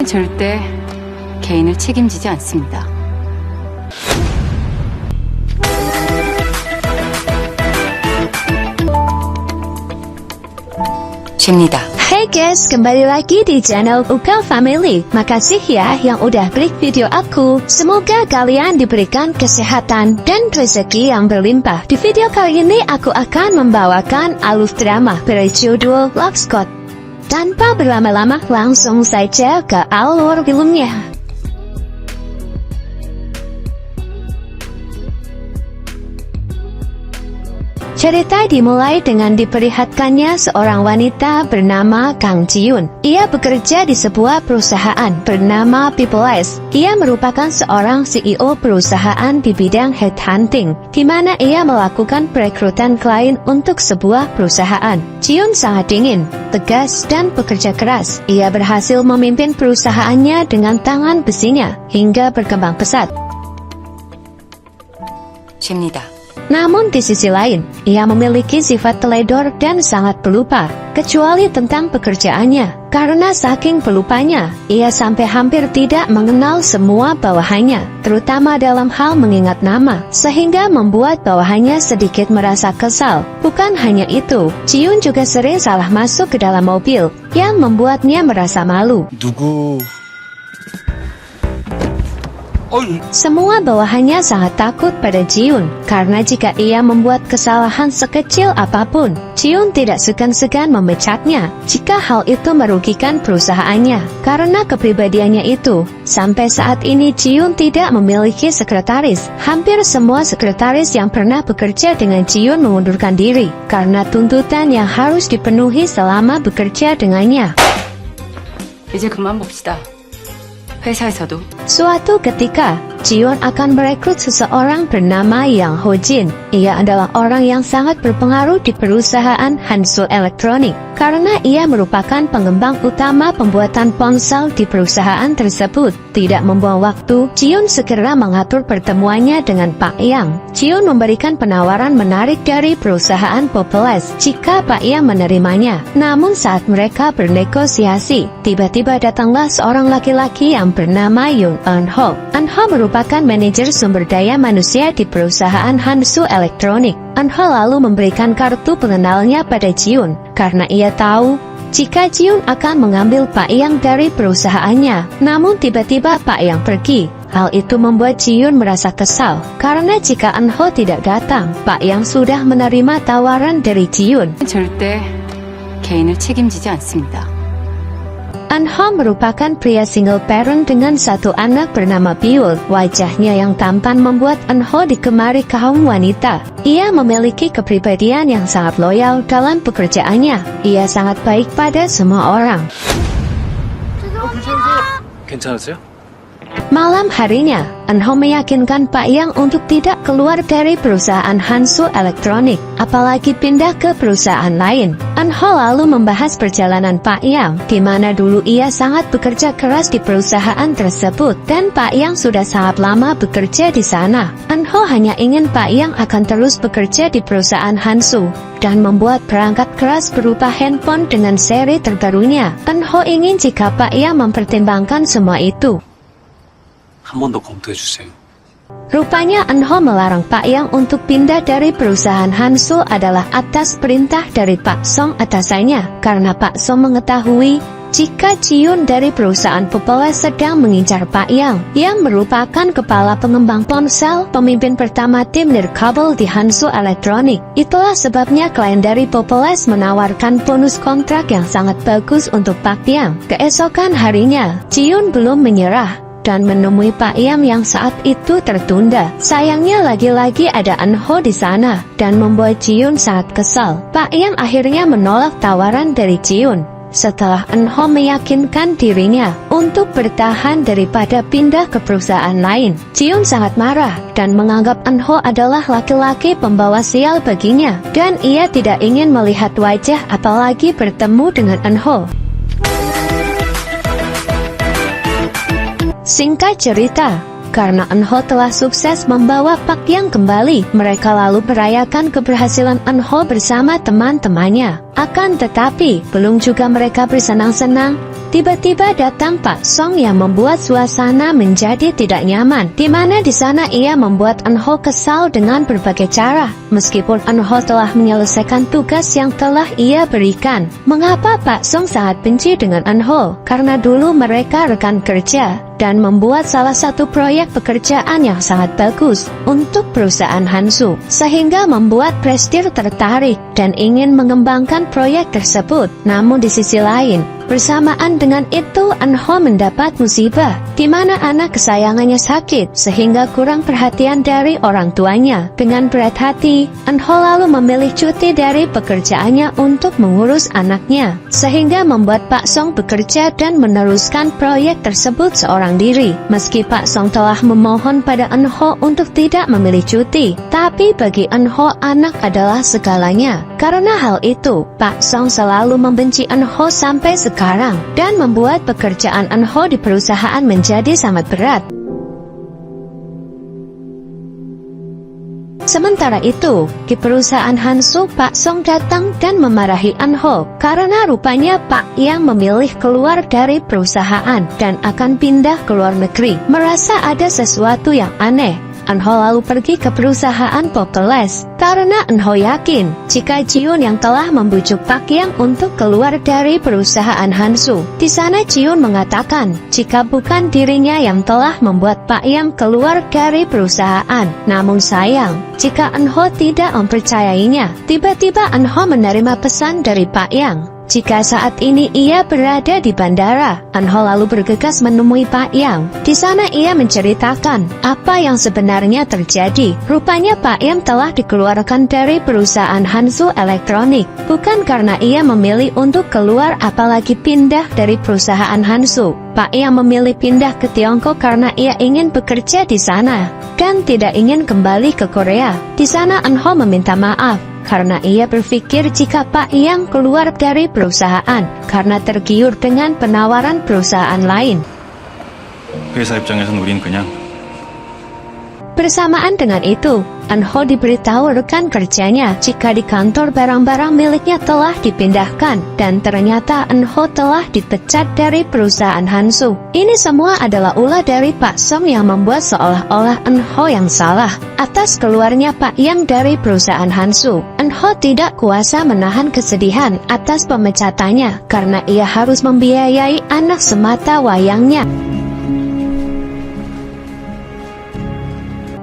절대 개인을 책임지지 않습니다. 쉽니다. Hey guys, kembali lagi di channel Uka Family. Makasih ya yang udah klik video aku. Semoga kalian diberikan kesehatan dan rezeki yang berlimpah. Di video kali ini aku akan membawakan alur drama berjudul Love Scott. Tanpa berlama-lama, langsung saja ke alur filmnya. Cerita dimulai dengan diperlihatkannya seorang wanita bernama Kang Ji-yoon. Ia bekerja di sebuah perusahaan bernama Peoples. Ia merupakan seorang CEO perusahaan di bidang headhunting, di mana ia melakukan perekrutan klien untuk sebuah perusahaan. Ji-yoon sangat dingin, tegas, dan bekerja keras. Ia berhasil memimpin perusahaannya dengan tangan besinya hingga berkembang pesat. 쉽니다. Namun di sisi lain, ia memiliki sifat teledor dan sangat pelupa, kecuali tentang pekerjaannya. Karena saking pelupanya, ia sampai hampir tidak mengenal semua bawahannya, terutama dalam hal mengingat nama, sehingga membuat bawahannya sedikit merasa kesal. Bukan hanya itu, Ji-yoon juga sering salah masuk ke dalam mobil, yang membuatnya merasa malu. Semua bawahannya sangat takut pada Ji-yoon, karena jika ia membuat kesalahan sekecil apapun, Ji-yoon tidak segan-segan memecatnya, jika hal itu merugikan perusahaannya. Karena kepribadiannya itu, sampai saat ini Ji-yoon tidak memiliki sekretaris. Hampir semua sekretaris yang pernah bekerja dengan Ji-yoon mengundurkan diri, karena tuntutan yang harus dipenuhi selama bekerja dengannya. 이제 그만 봅시다. 회사에서도 Suatu ketika, Ji-yoon akan merekrut seseorang bernama Yang Ho-jin. Ia adalah orang yang sangat berpengaruh di perusahaan Hansul Elektronik, karena ia merupakan pengembang utama pembuatan ponsel di perusahaan tersebut. Tidak membuang waktu, Ji-yoon segera mengatur pertemuannya dengan Pak Yang. Ji-yoon memberikan penawaran menarik dari perusahaan Peoples jika Pak Yang menerimanya. Namun saat mereka bernegosiasi, tiba-tiba datanglah seorang laki-laki yang bernama Yoon Eun-ho. Eun-ho merupakan manajer sumber daya manusia di perusahaan Hansul Elektronik. Eun-ho lalu memberikan kartu pengenalnya pada Ji-yoon, karena ia tahu jika Ji-yoon akan mengambil Pak Yang dari perusahaannya. Namun tiba-tiba Pak Yang pergi. Hal itu membuat Ji-yoon merasa kesal, karena jika Eun-ho tidak datang, Pak Yang sudah menerima tawaran dari Ji-yoon. 절대 개인을 책임지지 않습니다. Eun-ho merupakan pria single parent dengan satu anak bernama Byul. Wajahnya yang tampan membuat Eun-ho digemari kaum wanita. Ia memiliki kepribadian yang sangat loyal dalam pekerjaannya. Ia sangat baik pada semua orang. 괜찮으세요? Malam harinya, Eun-ho meyakinkan Pak Yang untuk tidak keluar dari perusahaan Hansul Elektronik, apalagi pindah ke perusahaan lain. Eun-ho lalu membahas perjalanan Pak Yang, di mana dulu ia sangat bekerja keras di perusahaan tersebut, dan Pak Yang sudah sangat lama bekerja di sana. Eun-ho hanya ingin Pak Yang akan terus bekerja di perusahaan Hansul, dan membuat perangkat keras berupa handphone dengan seri terbarunya. Eun-ho ingin jika Pak Yang mempertimbangkan semua itu. 한 번 더 검토해주세요. Rupanya Eun-ho melarang Pak Yang untuk pindah dari perusahaan Hansul adalah atas perintah dari Pak Song atasannya, karena Pak Song mengetahui jika Ji-yoon dari perusahaan Peoples sedang mengincar Pak yang merupakan kepala pengembang ponsel, pemimpin pertama tim nirkabel di Hansul Elektronik. Itulah sebabnya klien dari Peoples menawarkan bonus kontrak yang sangat bagus untuk Pak Yang. Keesokan harinya, Ji-yoon belum menyerah dan menemui Pak yang saat itu tertunda. Sayangnya lagi-lagi ada Eun-ho di sana, dan membuat Ji-yoon sangat kesal. Pak Yang akhirnya menolak tawaran dari Ji-yoon. Setelah Eun-ho meyakinkan dirinya untuk bertahan daripada pindah ke perusahaan lain, Ji-yoon sangat marah dan menganggap Eun-ho adalah laki-laki pembawa sial baginya, dan ia tidak ingin melihat wajah apalagi bertemu dengan Eun-ho. Singkat cerita, karena Eunho telah sukses membawa Pak Yang kembali. Mereka lalu merayakan keberhasilan Eunho bersama teman-temannya. Akan tetapi, belum juga mereka bersenang-senang, tiba-tiba datang Pak Song yang membuat suasana menjadi tidak nyaman, di mana di sana ia membuat Eunho kesal dengan berbagai cara. Meskipun Eunho telah menyelesaikan tugas yang telah ia berikan, mengapa Pak Song sangat benci dengan Eunho? Karena dulu mereka rekan kerja dan membuat salah satu proyek pekerjaan yang sangat bagus untuk perusahaan Hansu, sehingga membuat Prestir tertarik dan ingin mengembangkan proyek tersebut. Namun di sisi lain, bersamaan dengan itu Eunho mendapat musibah, di mana anak kesayangannya sakit sehingga kurang perhatian dari orang tuanya. Dengan berat hati, Eunho lalu memilih cuti dari pekerjaannya untuk mengurus anaknya, sehingga membuat Pak Song bekerja dan meneruskan proyek tersebut seorang diri. Meski Pak Song telah memohon pada Eunho untuk tidak memilih cuti, tapi bagi Eunho anak adalah segalanya. Karena hal itu, Pak Song selalu membenci Eunho sampai sekarang, dan membuat pekerjaan Eunho di perusahaan menjadi sangat berat. Sementara itu, di perusahaan Hansu, Pak Song datang dan memarahi Eunho karena rupanya Pak Yang memilih keluar dari perusahaan dan akan pindah ke luar negeri. Merasa ada sesuatu yang aneh, Eunho lalu pergi ke perusahaan Pokeles karena Eunho yakin jika Jiun yang telah membujuk Pak Yang untuk keluar dari perusahaan Hansu. Di sana Jiun mengatakan jika bukan dirinya yang telah membuat Pak Yang keluar dari perusahaan. Namun sayang, jika Eunho tidak mempercayainya, tiba-tiba Eunho menerima pesan dari Pak Yang. Jika saat ini ia berada di bandara, Eunho lalu bergegas menemui Pak Yang. Di sana ia menceritakan apa yang sebenarnya terjadi. Rupanya Pak Yang telah dikeluarkan dari perusahaan Hansu Elektronik, bukan karena ia memilih untuk keluar apalagi pindah dari perusahaan Hansu. Pak Yang memilih pindah ke Tiongkok karena ia ingin bekerja di sana dan tidak ingin kembali ke Korea. Di sana Eunho meminta maaf karena ia berpikir jika Pak Yang keluar dari perusahaan karena tergiur dengan penawaran perusahaan lain. 회사 입장에선 우린 그냥 Bersamaan dengan itu, Eunho diberitahu rekan kerjanya jika di kantor barang-barang miliknya telah dipindahkan dan ternyata Eunho telah dipecat dari perusahaan Hansu. Ini semua adalah ulah dari Pak Song yang membuat seolah-olah Eunho yang salah atas keluarnya Pak Yang dari perusahaan Hansu. Eunho tidak kuasa menahan kesedihan atas pemecatannya karena ia harus membiayai anak semata wayangnya.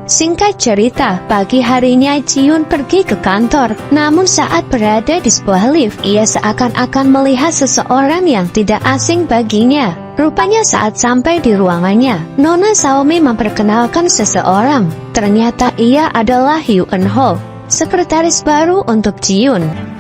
Singkat cerita, pagi harinya Jiun pergi ke kantor. Namun saat berada di sebuah lift, ia seakan-akan melihat seseorang yang tidak asing baginya. Rupanya saat sampai di ruangannya, Nona Xiaomi memperkenalkan seseorang. Ternyata ia adalah Hyu Eunho, sekretaris baru untuk Jiun.